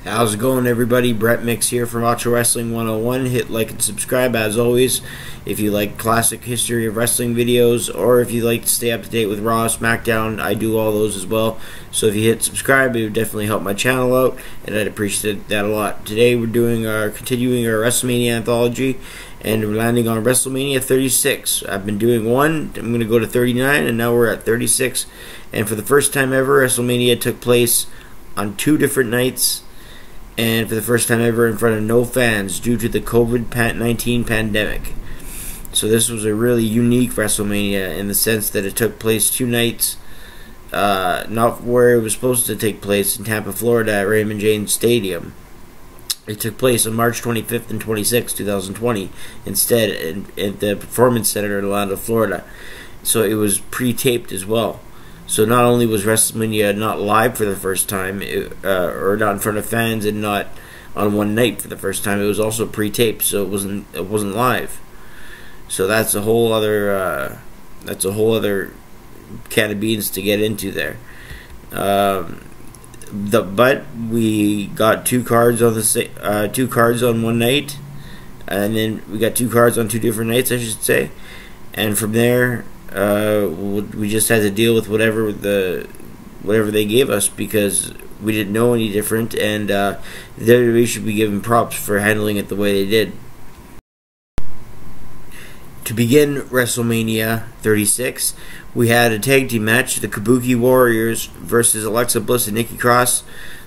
How's it going, everybody? Brett Mix here from Ultra Wrestling 101. Hit like and subscribe as always if you like classic history of wrestling videos, or if you like to stay up to date with Raw, SmackDown. I do all those as well. So if you hit subscribe, it would definitely help my channel out, and I'd appreciate that a lot. Today we're continuing our WrestleMania anthology, and we're landing on WrestleMania 36. I've been doing one. I'm going to go to 39, and now we're at 36. And for the first time ever, WrestleMania took place on 2 different nights, and for the first time ever in front of no fans due to the COVID-19 pandemic. So this was a really unique WrestleMania in the sense that it took place 2 nights, not where it was supposed to take place in Tampa, Florida at Raymond James Stadium. It took place on March 25th and 26th, 2020, instead at the Performance Center in Orlando, Florida. So it was pre-taped as well. So not only was WrestleMania not live for the first time, or not in front of fans, and not on one night for the first time, it was also pre-taped, so it wasn't live. So that's a whole other can of beans to get into there. But we got 2 cards on the 2 cards on one night, and then we got 2 cards on 2 different nights, I should say, and from there. We just had to deal with whatever they gave us, because we didn't know any different, and the WWE should be given props for handling it the way they did. To begin WrestleMania 36, we had a tag team match, the Kabuki Warriors versus Alexa Bliss and Nikki Cross.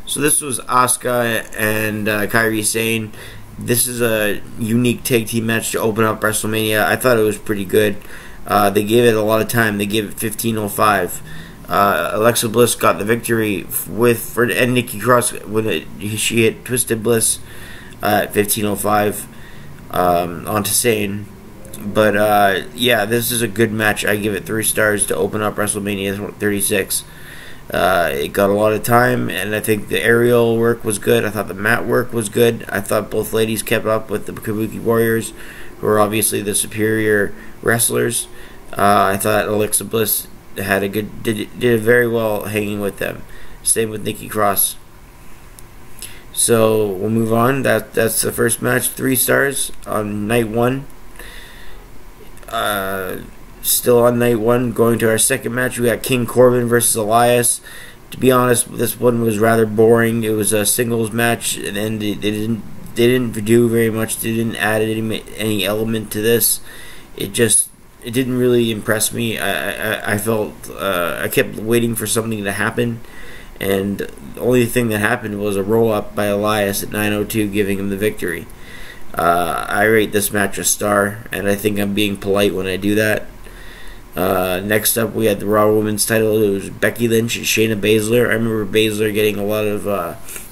So this was Asuka and Kairi Sane. This is a unique tag team match to open up WrestleMania. I thought it was pretty good. They gave it a lot of time. They gave it 15:05. Alexa Bliss got the victory and Nikki Cross when she hit Twisted Bliss at 15:05 onto Sane. But yeah, this is a good match. I give it 3 stars to open up WrestleMania 36. It got a lot of time, and I think the aerial work was good. I thought the mat work was good. I thought both ladies kept up with the Kabuki Warriors, who are obviously the superior wrestlers. I thought Alexa Bliss did very well hanging with them. Same with Nikki Cross. So we'll move on. That's the first match. 3 stars on night 1. Still on night 1, going to our second match, we got King Corbin versus Elias. To be honest, this one was rather boring. It was a singles match, and they didn't do very much. They didn't add any element to this. It didn't really impress me. I felt I kept waiting for something to happen, and the only thing that happened was a roll up by Elias at 9:02, giving him the victory. I rate this match a star, and I think I'm being polite when I do that. Next up, we had the Raw Women's title. It was Becky Lynch and Shayna Baszler. I remember Baszler getting a lot of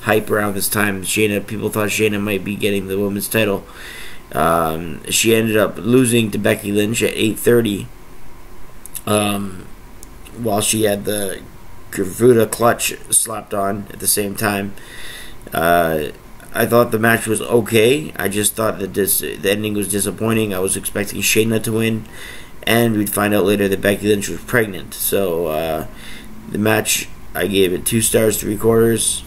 hype around this time. People thought Shayna might be getting the women's title. She ended up losing to Becky Lynch at 8:30, while she had the Garuda clutch slapped on at the same time. I thought the match was okay. I just thought that the ending was disappointing. I was expecting Shayna to win, and we'd find out later that Becky Lynch was pregnant. So the match, I gave it 2 stars 3/4.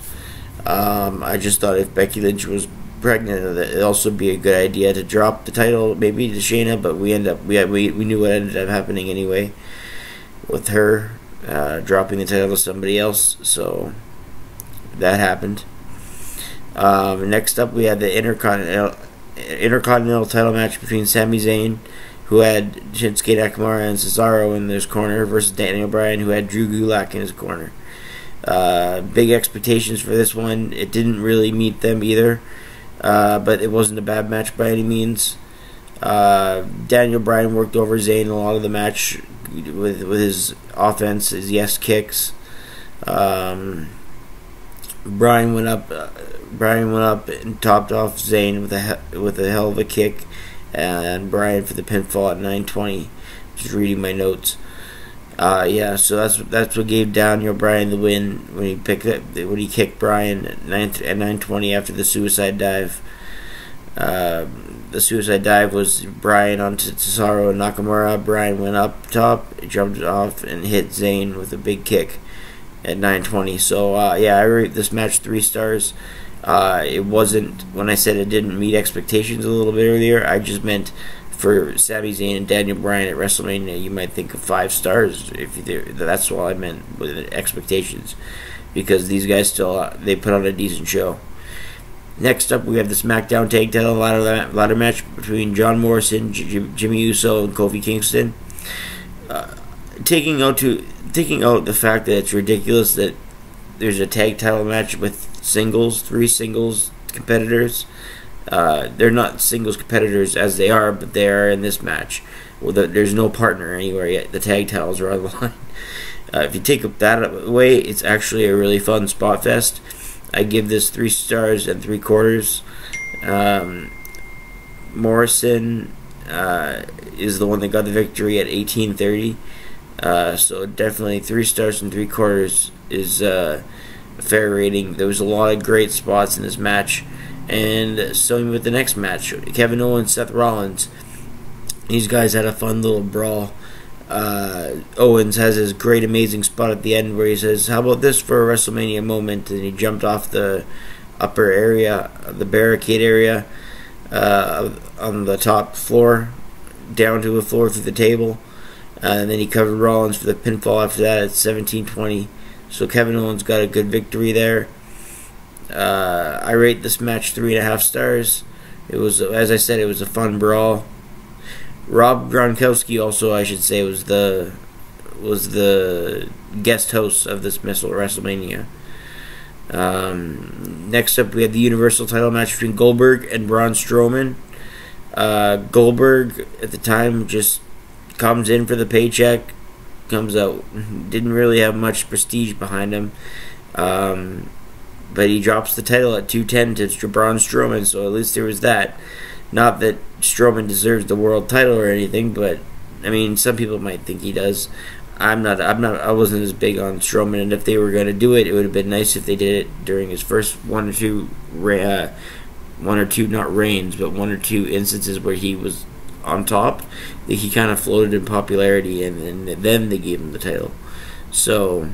I just thought if Becky Lynch was pregnant, that it'd also be a good idea to drop the title maybe to Shayna, but we knew what ended up happening anyway with her dropping the title to somebody else. So that happened. Next up, we had the Intercontinental title match between Sami Zayn, who had Shinsuke Nakamura and Cesaro in his corner, versus Daniel Bryan, who had Drew Gulak in his corner. Big expectations for this one. It didn't really meet them either, but it wasn't a bad match by any means. Daniel Bryan worked over Zayn a lot of the match with his offense, his yes kicks. Bryan went up and topped off Zayn with a hell of a kick, and Bryan for the pinfall at 9:20. Just reading my notes. Yeah, so that's what gave Daniel Bryan the win when he kicked Bryan at 9:20 after the suicide dive. The suicide dive was Bryan onto Cesaro and Nakamura. Bryan went up top, jumped off, and hit Zayn with a big kick. at 9:20. So yeah, I rate this match 3 stars. It wasn't, when I said it didn't meet expectations a little bit earlier, I just meant for Sami Zayn and Daniel Bryan at WrestleMania, you might think of 5 stars. That's all I meant with expectations, because these guys still they put on a decent show. Next up, we have the SmackDown Tag Title ladder match between John Morrison, Jimmy Uso, and Kofi Kingston. Taking out the fact that it's ridiculous that there's a tag title match with 3 singles competitors. They're not singles competitors as they are, but they are in this match. Well, there's no partner anywhere yet. The tag titles are on the line. If you take up that away, it's actually a really fun spot fest. I give this 3 stars and 3/4. Morrison is the one that got the victory at 18:30. So definitely 3 stars and 3/4 is a fair rating. There was a lot of great spots in this match. And so with the next match, Kevin Owens, Seth Rollins. These guys had a fun little brawl. Owens has his great amazing spot at the end where he says, "How about this for a WrestleMania moment?" And he jumped off the upper area, the barricade area, on the top floor, down to the floor through the table. And then he covered Rollins for the pinfall after that at 17:20. So Kevin Owens got a good victory there. I rate this match 3.5 stars. It was, as I said, it was a fun brawl. Rob Gronkowski also, I should say, was the guest host of this WrestleMania. Next up, we had the Universal title match between Goldberg and Braun Strowman. Goldberg at the time just comes in for the paycheck, comes out, didn't really have much prestige behind him. But he drops the title at 2:10 to Braun Strowman, so at least there was that. Not that Strowman deserves the world title or anything, but I mean, some people might think he does. I wasn't as big on Strowman, and if they were going to do it, it would have been nice if they did it during his first one or two not reigns, but 1 or 2 instances where he was on top. He kind of floated in popularity, and then they gave him the title. So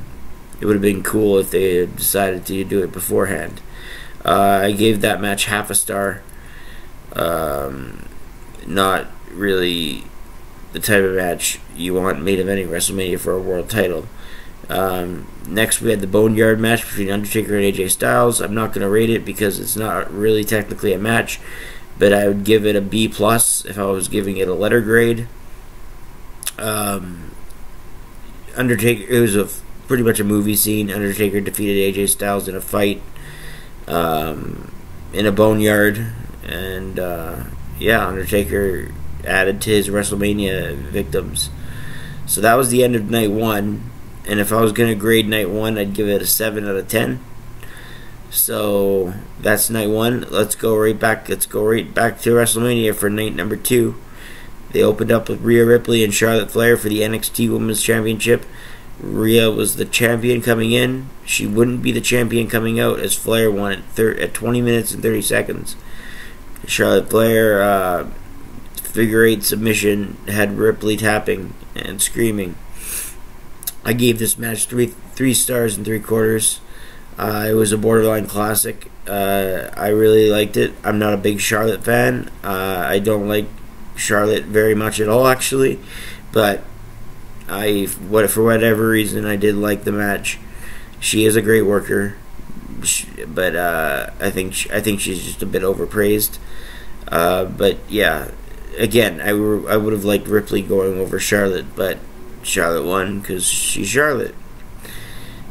it would have been cool if they had decided to do it beforehand. I gave that match 1/2 star. Not really the type of match you want main eventing WrestleMania for a world title. Next, we had the Boneyard Match between Undertaker and AJ Styles. I'm not going to rate it because it's not really technically a match, but I would give it a B+ if I was giving it a letter grade. Undertaker, it was pretty much a movie scene. Undertaker defeated AJ Styles in a fight in a boneyard, and yeah, Undertaker added to his WrestleMania victims. So that was the end of night 1, and if I was going to grade night 1, I'd give it a 7 out of 10. So that's night 1. Let's go right back to WrestleMania for night number 2. They opened up with Rhea Ripley and Charlotte Flair for the Nxt Women'S Championship. Rhea was the champion coming in. She wouldn't be the champion coming out, as Flair won at 20 minutes and 30 seconds. Charlotte Flair figure 8 submission, had Ripley tapping and screaming. I gave this match 3 stars and 3/4. It was a borderline classic. I really liked it. I'm not a big Charlotte fan. I don't like Charlotte very much at all, actually, but for whatever reason, I did like the match. She is a great worker, but I think she's just a bit overpraised. But yeah, again, I would have liked Ripley going over Charlotte, but Charlotte won because she's Charlotte.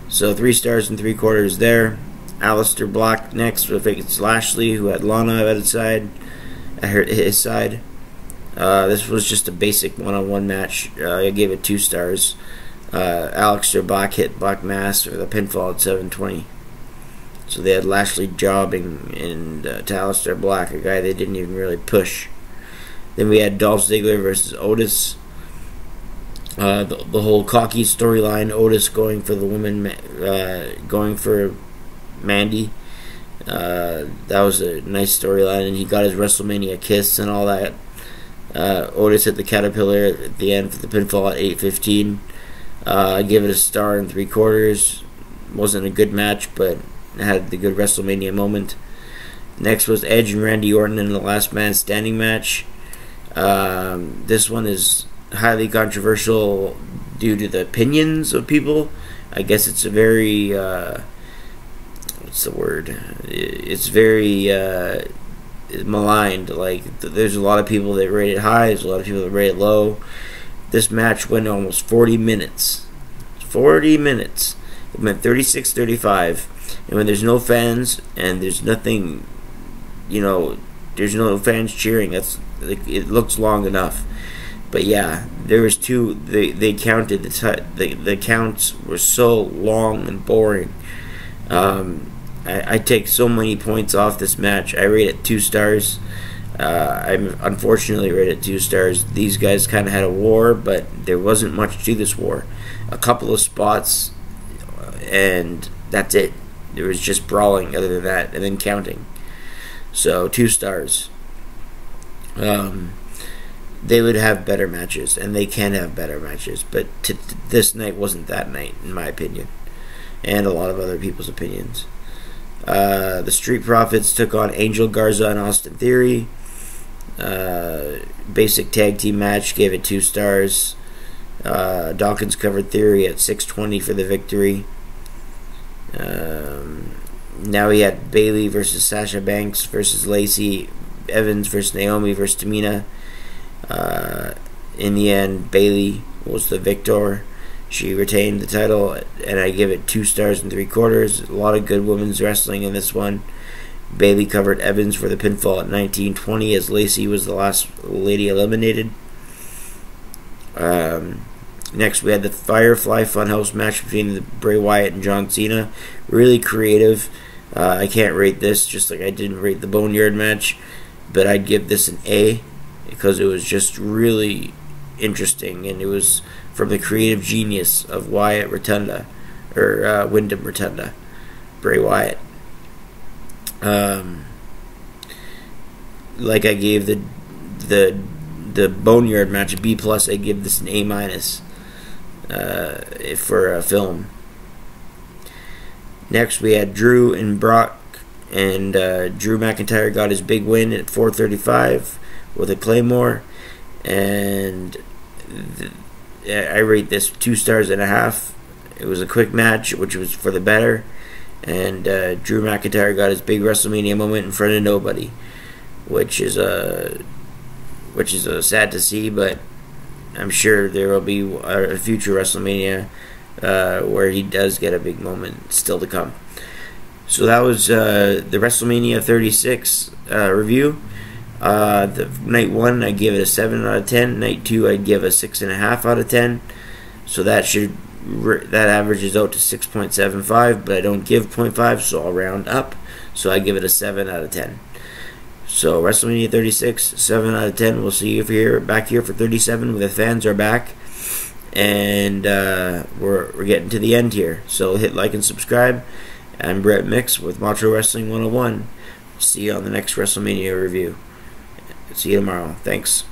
So 3 stars and 3/4 there. Aleister Black next with against Lashley, who had Lana at his side. This was just a basic one-on-one match. I gave it 2 stars. Aleister Black hit Black Mass with a pinfall at 7:20. So they had Lashley jobbing and to Aleister Black, a guy they didn't even really push. Then we had Dolph Ziggler versus Otis. The whole cocky storyline, Otis going for the woman, going for Mandy. That was a nice storyline, and he got his WrestleMania kiss and all that. Otis hit the Caterpillar at the end for the pinfall at 8:15. I give it a star and 3/4. wasn't a good match, but it had the good WrestleMania moment. Next was Edge and Randy Orton in the Last Man Standing match. This one is highly controversial due to the opinions of people. I guess it's a very what's the word? It's very maligned. Like, there's a lot of people that rate it high. There's a lot of people that rate it low. This match went almost 40 minutes. 40 minutes. It went 36-35. And when there's no fans and there's nothing, there's no fans cheering, it looks long enough. But yeah, there was two. They counted the counts were so long and boring. I take so many points off this match. I rate it 2 stars. I'm unfortunately rated 2 stars. These guys kind of had a war, but there wasn't much to this war. A couple of spots, and that's it. There was just brawling other than that, and then counting. So 2 stars. They would have better matches, and they can have better matches, but this night wasn't that night, in my opinion, and a lot of other people's opinions. The Street Profits took on Angel Garza and Austin Theory. Basic tag team match, gave it 2 stars. Dawkins covered Theory at 620 for the victory. Now we had Bayley versus Sasha Banks versus Lacey Evans versus Naomi versus Tamina. In the end, Bayley was the victor. She retained the title, and I give it 2 stars and 3/4. A lot of good women's wrestling in this one. Bayley covered Evans for the pinfall at 19:20, as Lacey was the last lady eliminated. Next, we had the Firefly Funhouse match between Bray Wyatt and John Cena. Really creative. I can't rate this, just like I didn't rate the Boneyard match, but I'd give this an A, because it was just really interesting, and it was from the creative genius of Wyatt Rotunda, or Wyndham Rotunda, Bray Wyatt. Like I gave the Boneyard match a B+, I give this an A- for a film. Next, we had Drew and Brock, and Drew McIntyre got his big win at 4:35 with a Claymore, and I rate this 2 stars and a half. It was a quick match, which was for the better, and Drew McIntyre got his big WrestleMania moment in front of nobody, which is sad to see, but I'm sure there will be a future WrestleMania where he does get a big moment still to come. So that was the WrestleMania 36 review. The night 1, I give it a 7 out of 10. Night 2, I'd give a 6.5 out of 10. So that averages out to 6.75, but I don't give 0.5, so I'll round up. So I give it a 7 out of 10. So WrestleMania 36, 7 out of 10. We'll see you back here for 37, where the fans are back, and we're getting to the end here. So hit like and subscribe. I'm Brett Mix with Macho Wrestling 101. See you on the next WrestleMania review. See you tomorrow. Thanks.